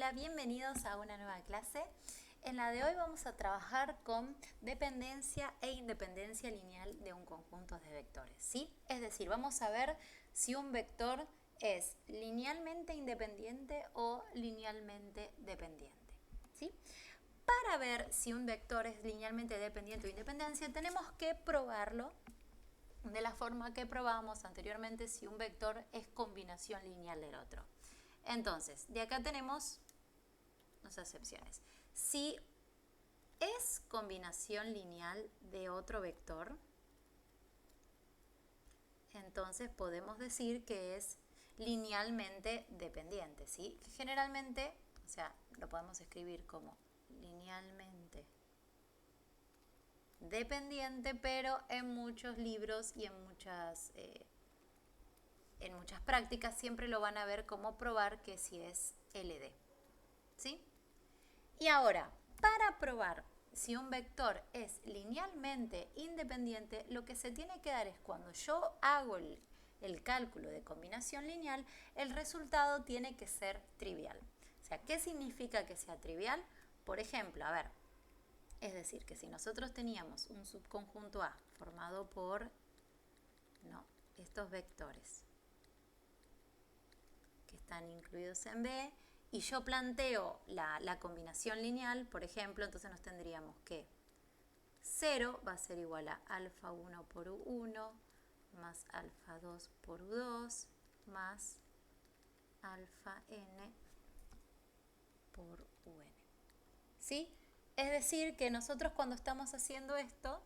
Hola, bienvenidos a una nueva clase. En la de hoy vamos a trabajar con dependencia e independencia lineal de un conjunto de vectores, ¿sí? Es decir, vamos a ver si un vector es linealmente independiente o linealmente dependiente, ¿sí? Para ver si un vector es linealmente dependiente o independencia, tenemos que probarlo de la forma que probábamos anteriormente si un vector es combinación lineal del otro. Entonces, de acá tenemos dos excepciones. Si es combinación lineal de otro vector, entonces podemos decir que es linealmente dependiente, ¿sí? Generalmente, o sea, lo podemos escribir como linealmente dependiente, pero en muchos libros y en muchas prácticas siempre lo van a ver como probar que si es LD, ¿sí? Y ahora, para probar si un vector es linealmente independiente, lo que se tiene que dar es cuando yo hago el cálculo de combinación lineal, el resultado tiene que ser trivial. O sea, ¿qué significa que sea trivial? Por ejemplo, a ver, es decir, que si nosotros teníamos un subconjunto A formado por estos vectores que están incluidos en B, y yo planteo la combinación lineal, por ejemplo, entonces nos tendríamos que 0 va a ser igual a alfa 1 por U1 más alfa 2 por U2 más alfa n por UN. ¿Sí? Es decir, que nosotros cuando estamos haciendo esto,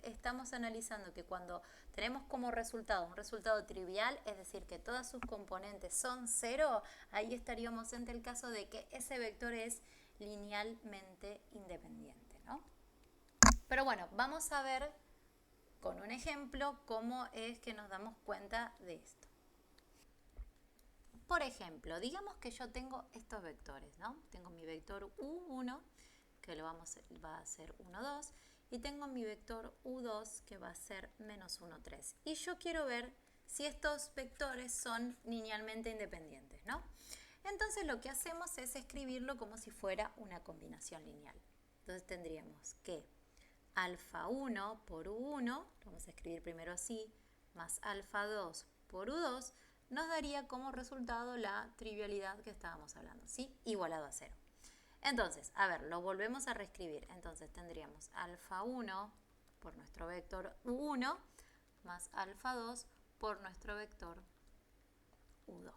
estamos analizando que cuando tenemos como resultado un resultado trivial, es decir, que todas sus componentes son 0, ahí estaríamos ante el caso de que ese vector es linealmente independiente, ¿no? Pero bueno, vamos a ver con un ejemplo cómo es que nos damos cuenta de esto. Por ejemplo, digamos que yo tengo estos vectores, ¿no? Tengo mi vector U1, que va a ser 1, 2, y tengo mi vector U2, que va a ser menos 1, 3. Y yo quiero ver si estos vectores son linealmente independientes, ¿no? Entonces lo que hacemos es escribirlo como si fuera una combinación lineal. Entonces tendríamos que alfa 1 por U1, lo vamos a escribir primero así, más alfa 2 por U2, nos daría como resultado la trivialidad que estábamos hablando, ¿sí? Igualado a 0. Entonces, a ver, lo volvemos a reescribir. Entonces tendríamos alfa 1 por nuestro vector U1 más alfa 2 por nuestro vector U2.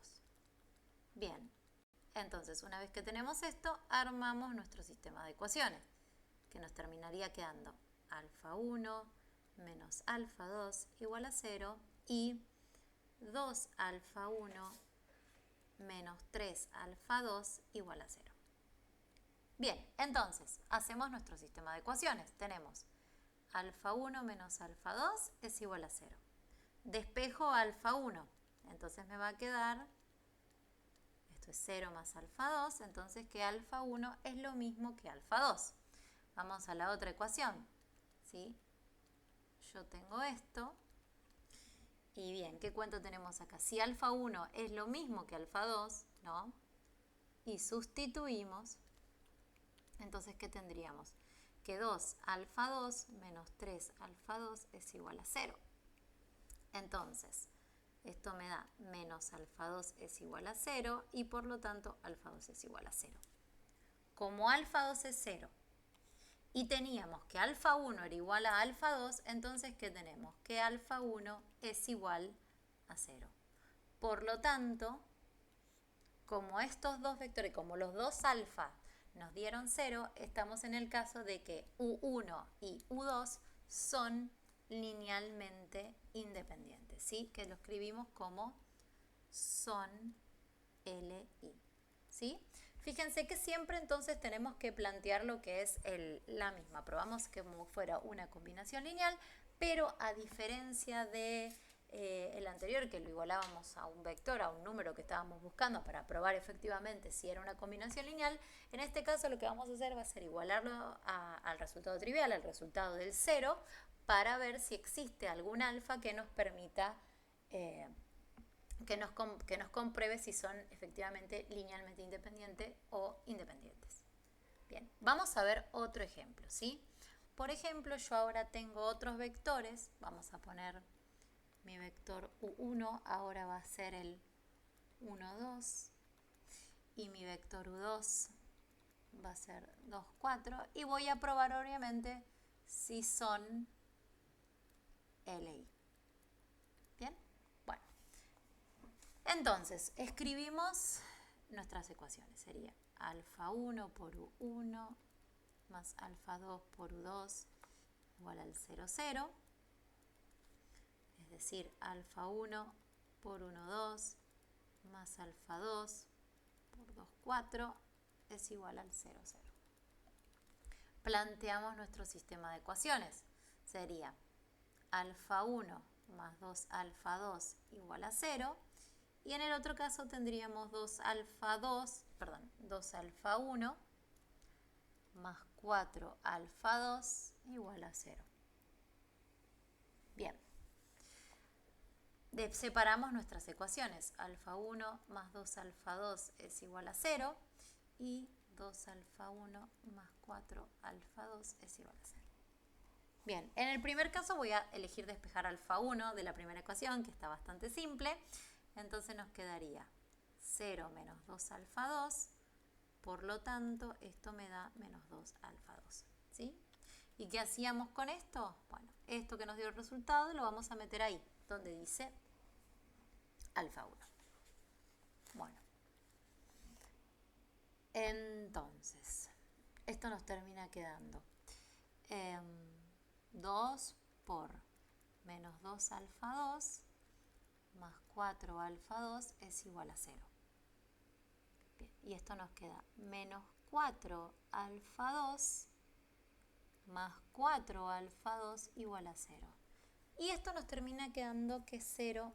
Bien, entonces una vez que tenemos esto, armamos nuestro sistema de ecuaciones, que nos terminaría quedando alfa 1 menos alfa 2 igual a 0 y 2 alfa 1 menos 3 alfa 2 igual a 0. Bien, entonces hacemos nuestro sistema de ecuaciones. Tenemos alfa 1 menos alfa 2 es igual a 0. Despejo alfa 1, entonces me va a quedar, esto es 0 más alfa 2, entonces que alfa 1 es lo mismo que alfa 2. Vamos a la otra ecuación, ¿sí? Yo tengo esto. Y bien, ¿qué cuento tenemos acá? Si alfa 1 es lo mismo que alfa 2, ¿no? Y sustituimos, entonces, ¿qué tendríamos? Que 2 alfa 2 menos 3 alfa 2 es igual a 0. Entonces, esto me da menos alfa 2 es igual a 0 y por lo tanto alfa 2 es igual a 0. Como alfa 2 es 0 y teníamos que alfa 1 era igual a alfa 2, entonces ¿qué tenemos? Que alfa 1 es igual a 0. Por lo tanto, como estos dos vectores, como los dos alfa nos dieron 0, estamos en el caso de que U1 y U2 son linealmente independientes, ¿sí? Que lo escribimos como son LI, ¿sí? Fíjense que siempre entonces tenemos que plantear lo que es la misma. Probamos que como fuera una combinación lineal, pero a diferencia de el anterior, que lo igualábamos a un vector, a un número que estábamos buscando para probar efectivamente si era una combinación lineal, en este caso lo que vamos a hacer va a ser igualarlo al resultado trivial, al resultado del 0, para ver si existe algún alfa que nos permita que nos compruebe si son efectivamente linealmente independientes o independientes. Bien, vamos a ver otro ejemplo, ¿sí? Por ejemplo, yo ahora tengo otros vectores. Vamos a poner mi vector U1, ahora va a ser el 1, 2. Y mi vector U2 va a ser 2, 4. Y voy a probar, obviamente, si son LI. ¿Bien? Bueno. Entonces, escribimos nuestras ecuaciones. Sería alfa 1 por U1 más alfa 2 por U2 igual al 0, 0. Es decir, alfa 1 por 1, 2 más alfa 2 por 2, 4 es igual al 0, 0. Planteamos nuestro sistema de ecuaciones. Sería alfa 1 más 2 alfa 2 igual a 0. Y en el otro caso tendríamos 2 alfa 1 más 4 alfa 2 igual a 0. Bien. Separamos nuestras ecuaciones. Alfa 1 más 2 alfa 2 es igual a 0. Y 2 alfa 1 más 4 alfa 2 es igual a 0. Bien, en el primer caso voy a elegir despejar alfa 1 de la primera ecuación, que está bastante simple. Entonces nos quedaría 0 menos 2 alfa 2. Por lo tanto, esto me da menos 2 alfa 2. ¿Sí? ¿Y qué hacíamos con esto? Bueno, esto que nos dio el resultado lo vamos a meter ahí, donde dice alfa 1. Bueno. Entonces, esto nos termina quedando 2 por menos 2 alfa 2 más 4 alfa 2 es igual a 0. Bien, y esto nos queda menos 4 alfa 2 más 4 alfa 2 igual a 0. Y esto nos termina quedando que 0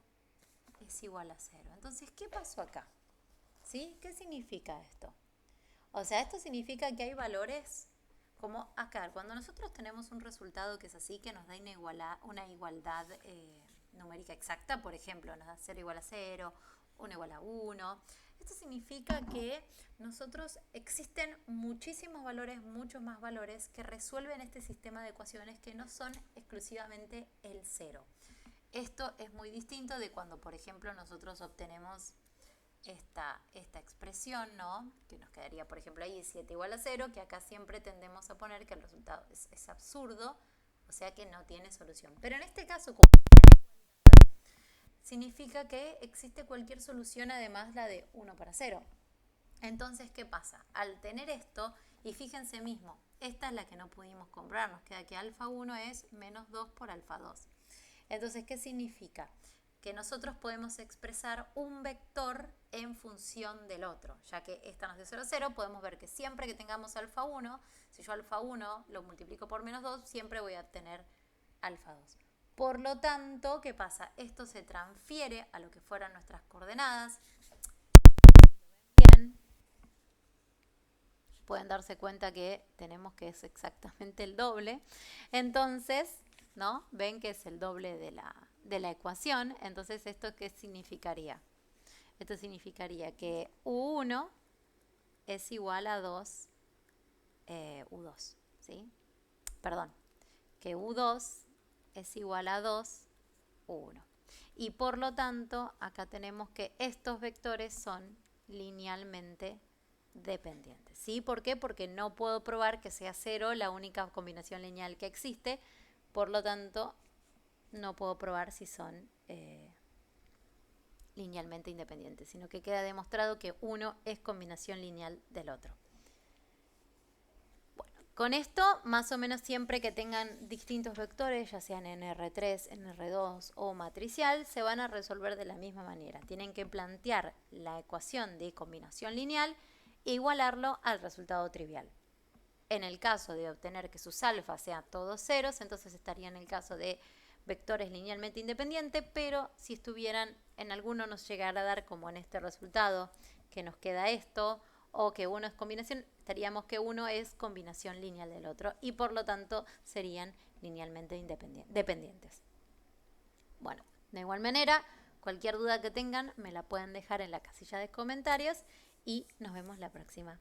es igual a 0. Entonces, ¿qué pasó acá? ¿Sí? ¿Qué significa esto? O sea, esto significa que hay valores como acá. Cuando nosotros tenemos un resultado que es así, que nos da una igualdad numérica exacta, por ejemplo, nos da 0 igual a 0, 1 igual a 1. Esto significa que existen muchísimos valores, muchos más valores que resuelven este sistema de ecuaciones que no son exclusivamente el 0. Esto es muy distinto de cuando, por ejemplo, nosotros obtenemos esta expresión, ¿no? Que nos quedaría, por ejemplo, ahí 7 igual a 0, que acá siempre tendemos a poner que el resultado es absurdo, o sea que no tiene solución. Pero en este caso, como significa que existe cualquier solución, además la de 1 para 0. Entonces, ¿qué pasa? Al tener esto, y fíjense mismo, esta es la que no pudimos comprar, nos queda que alfa 1 es menos 2 por alfa 2. Entonces, ¿qué significa? Que nosotros podemos expresar un vector en función del otro, ya que esta nos dio 0, 0, podemos ver que siempre que tengamos alfa 1, si yo alfa 1 lo multiplico por menos 2, siempre voy a tener alfa 2. Por lo tanto, ¿qué pasa? Esto se transfiere a lo que fueran nuestras coordenadas. Bien, pueden darse cuenta que tenemos que es exactamente el doble. Entonces, ¿no? Ven que es el doble de la ecuación. Entonces, ¿esto qué significaría? Esto significaría que U1 es igual a 2 U2, ¿sí? Perdón, que U2 es igual a 2 U1. Y por lo tanto, acá tenemos que estos vectores son linealmente dependientes. ¿Sí? ¿Por qué? Porque no puedo probar que sea 0 la única combinación lineal que existe. Por lo tanto, no puedo probar si son linealmente independientes, sino que queda demostrado que uno es combinación lineal del otro. Bueno, con esto, más o menos siempre que tengan distintos vectores, ya sean en R3, en R2 o matricial, se van a resolver de la misma manera. Tienen que plantear la ecuación de combinación lineal e igualarlo al resultado trivial. En el caso de obtener que sus alfas sean todos ceros, entonces estaría en el caso de vectores linealmente independientes, pero si estuvieran en alguno nos llegará a dar, como en este resultado, que nos queda esto, o que uno es combinación, estaríamos que uno es combinación lineal del otro, y por lo tanto serían linealmente dependientes. Bueno, de igual manera, Cualquier duda que tengan me la pueden dejar en la casilla de comentarios y nos vemos la próxima.